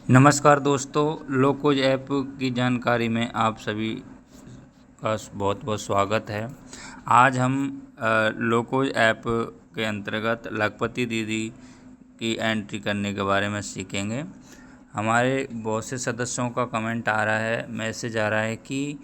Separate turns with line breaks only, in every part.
नमस्कार दोस्तों, locos app की जानकारी में आप सभी का बहुत बहुत स्वागत है। आज हम लोकोज ऐप के अंतर्गत लखपति दीदी की एंट्री करने के बारे में सीखेंगे। हमारे बहुत से सदस्यों का कमेंट आ रहा है, मैसेज आ रहा है कि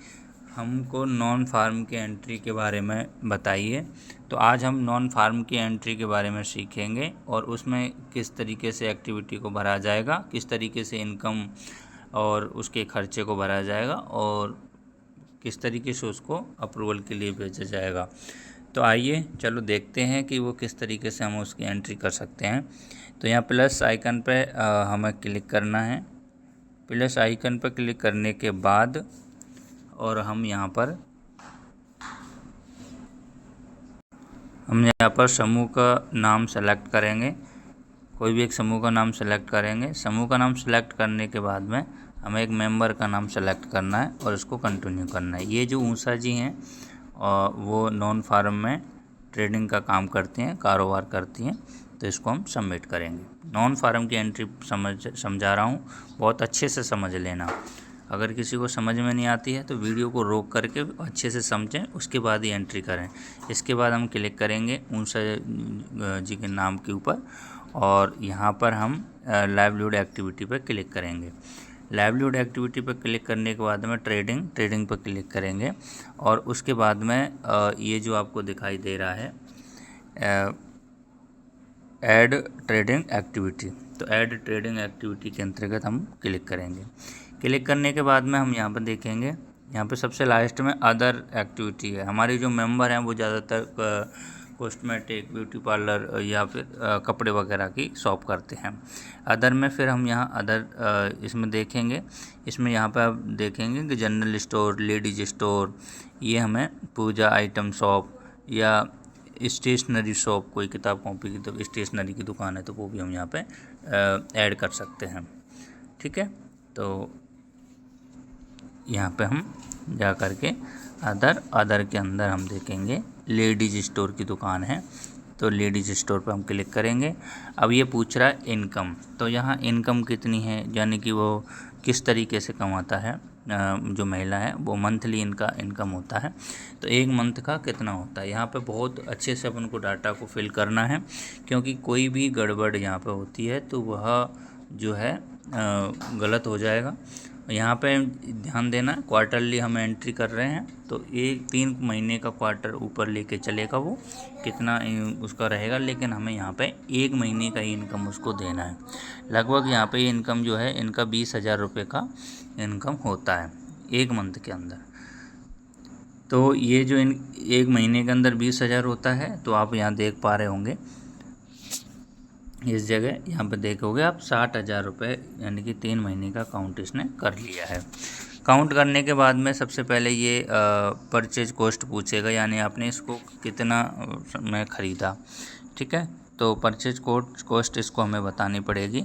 हमको नॉन फार्म की एंट्री के बारे में बताइए। तो आज हम नॉन फार्म की एंट्री के बारे में सीखेंगे और उसमें किस तरीके से एक्टिविटी को भरा जाएगा, किस तरीके से इनकम और उसके खर्चे को भरा जाएगा और किस तरीके से उसको अप्रूवल के लिए भेजा जाएगा। तो आइए चलो देखते हैं कि वो किस तरीके से हम उसकी एंट्री कर सकते हैं। तो यहाँ प्लस आइकन पे हमें क्लिक करना है। प्लस आइकन पर क्लिक करने के बाद और हम यहाँ पर समूह का नाम सेलेक्ट करेंगे। कोई भी एक समूह का नाम सेलेक्ट करेंगे। समूह का नाम सेलेक्ट करने के बाद में हमें एक मेंबर का नाम सेलेक्ट करना है और इसको कंटिन्यू करना है। ये जो ऊषा जी हैं वो नॉन फार्म में ट्रेडिंग का काम करती हैं, कारोबार करती हैं, तो इसको हम सबमिट करेंगे। नॉन फार्म की एंट्री समझा रहा हूँ, बहुत अच्छे से समझ लेना। अगर किसी को समझ में नहीं आती है तो वीडियो को रोक करके अच्छे से समझें, उसके बाद ही एंट्री करें। इसके बाद हम क्लिक करेंगे ऊषा जी के नाम के ऊपर और यहाँ पर हम लाइवलीहुड एक्टिविटी पर क्लिक करेंगे। लाइवलीहुड एक्टिविटी पर क्लिक करने के बाद में ट्रेडिंग पर क्लिक करेंगे और उसके बाद में ये जो आपको दिखाई दे रहा है ऐड ट्रेडिंग एक्टिविटी, तो ऐड ट्रेडिंग एक्टिविटी के अंतर्गत हम क्लिक करेंगे। क्लिक करने के बाद में हम यहाँ पर देखेंगे, यहाँ पे सबसे लास्ट में अदर एक्टिविटी है। हमारे जो मेंबर हैं वो ज़्यादातर कॉस्मेटिक, ब्यूटी पार्लर या फिर कपड़े वगैरह की शॉप करते हैं। अदर में फिर हम यहाँ अदर इसमें देखेंगे। इसमें यहाँ पे आप देखेंगे कि जनरल स्टोर, लेडीज स्टोर, ये हमें पूजा आइटम शॉप या स्टेशनरी शॉप, कोई किताब कॉपी की तो स्टेशनरी की दुकान है तो वो भी हम यहाँ पे ऐड कर सकते हैं। ठीक है, तो यहाँ पे हम जा कर के अदर के अंदर हम देखेंगे लेडीज स्टोर की दुकान है, तो लेडीज स्टोर पर हम क्लिक करेंगे। अब ये पूछ रहा है इनकम, तो यहाँ इनकम कितनी है, यानी कि वो किस तरीके से कमाता है। जो महिला है वो मंथली इनका इनकम होता है, तो एक मंथ का कितना होता है। यहाँ पे बहुत अच्छे से अपन को डाटा को फिल करना है, क्योंकि कोई भी गड़बड़ यहाँ पे होती है तो वह जो है गलत हो जाएगा। यहाँ पे ध्यान देना, क्वार्टरली हम एंट्री कर रहे हैं तो 3 महीने का क्वार्टर ऊपर लेके चलेगा, वो कितना उसका रहेगा, लेकिन हमें यहाँ पे 1 महीने का इनकम उसको देना है। लगभग यहाँ पे इनकम जो है इनका 20,000 रुपये का इनकम होता है 1 मंथ के अंदर। तो ये जो 1 महीने के अंदर 20,000 होता है, तो आप यहाँ देख पा रहे होंगे इस जगह, यहाँ पे देखोगे आप 60,000 रुपये, यानी कि 3 महीने का काउंट इसने कर लिया है। काउंट करने के बाद में सबसे पहले ये परचेज कॉस्ट पूछेगा, यानी आपने इसको कितना में ख़रीदा। ठीक है, तो परचेज कॉस्ट इसको हमें बतानी पड़ेगी।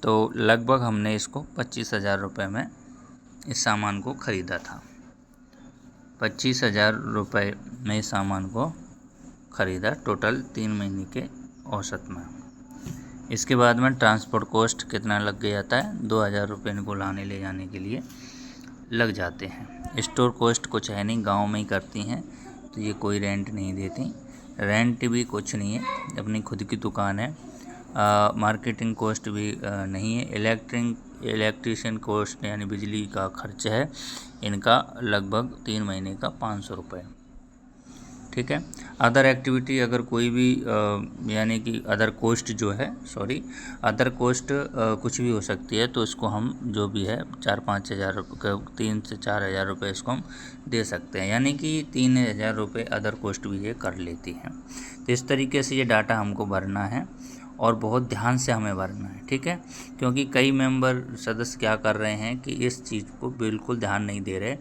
तो लगभग हमने इसको 25,000 रुपये में इस सामान को ख़रीदा था। 25,000 रुपये में इस सामान को ख़रीदा टोटल 3 महीने के औसत में। इसके बाद में ट्रांसपोर्ट कॉस्ट कितना लग जाता है, 2,000 रुपये इनको लाने ले जाने के लिए लग जाते हैं। स्टोर कॉस्ट कुछ है नहीं, गांव में ही करती हैं तो ये कोई रेंट नहीं देती, रेंट भी कुछ नहीं है, अपनी खुद की दुकान है। मार्केटिंग कॉस्ट भी नहीं है। इलेक्ट्रिशियन कॉस्ट यानी बिजली का खर्च है इनका लगभग 3 महीने का 500 रुपये। ठीक है, अदर एक्टिविटी अगर कोई भी यानी कि अदर कॉस्ट जो है, अदर कॉस्ट कुछ भी हो सकती है, तो इसको हम जो भी है 4-5 हज़ार रुपये, 3 से 4 हज़ार रुपये इसको हम दे सकते हैं, यानी कि 3,000 रुपये अदर कॉस्ट भी ये कर लेती हैं। तो इस तरीके से ये डाटा हमको भरना है और बहुत ध्यान से हमें भरना है। ठीक है, क्योंकि कई मेंबर सदस्य क्या कर रहे हैं कि इस चीज़ को बिल्कुल ध्यान नहीं दे रहे,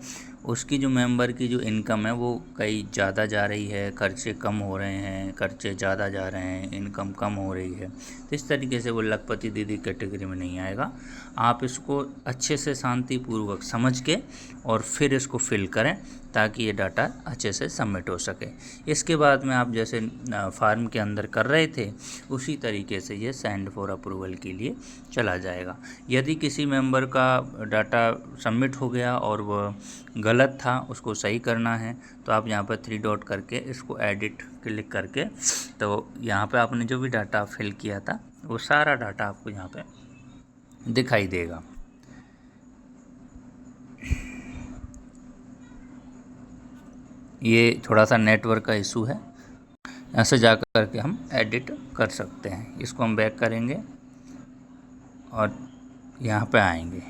उसकी जो मेंबर की जो इनकम है वो कहीं ज़्यादा जा रही है, खर्चे कम हो रहे हैं, खर्चे ज़्यादा जा रहे हैं, इनकम कम हो रही है, तो इस तरीके से वो लखपति दीदी कैटेगरी में नहीं आएगा। आप इसको अच्छे से शांतिपूर्वक समझ के और फिर इसको फिल करें ताकि ये डाटा अच्छे से सबमिट हो सके। इसके बाद में आप जैसे फार्म के अंदर कर रहे थे उसी तरीके से ये सेंड फॉर अप्रूवल के लिए चला जाएगा। यदि किसी मेंबर का डाटा सबमिट हो गया और वह गलत था, उसको सही करना है, तो आप यहाँ पर 3 डॉट करके इसको एडिट क्लिक करके, तो यहाँ पे आपने जो भी डाटा फिल किया था वो सारा डाटा आपको यहाँ पे दिखाई देगा। ये थोड़ा सा नेटवर्क का इशू है, यहाँ से जा कर के हम एडिट कर सकते हैं। इसको हम बैक करेंगे और यहाँ पे आएंगे,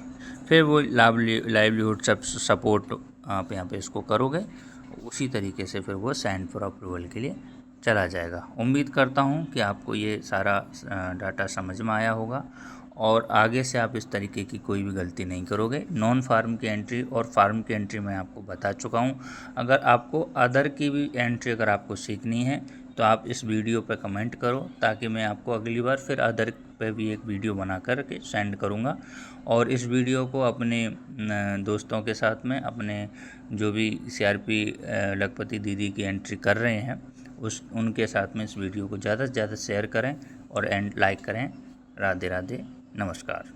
फिर वो लाइवलीहुड सपोर्ट आप यहाँ पे इसको करोगे, उसी तरीके से फिर वो सेंड फॉर अप्रूवल के लिए चला जाएगा। उम्मीद करता हूँ कि आपको ये सारा डाटा समझ में आया होगा और आगे से आप इस तरीके की कोई भी गलती नहीं करोगे। नॉन फार्म की एंट्री और फार्म की एंट्री मैं आपको बता चुका हूँ। अगर आपको अदर की भी एंट्री अगर आपको सीखनी है तो आप इस वीडियो पर कमेंट करो, ताकि मैं आपको अगली बार फिर अदर पे भी एक वीडियो बना कर के सेंड करूँगा। और इस वीडियो को अपने दोस्तों के साथ में, अपने जो भी CRP लखपति दीदी की एंट्री कर रहे हैं उनके साथ में इस वीडियो को ज़्यादा से ज़्यादा शेयर करें और लाइक करें। राधे राधे, नमस्कार।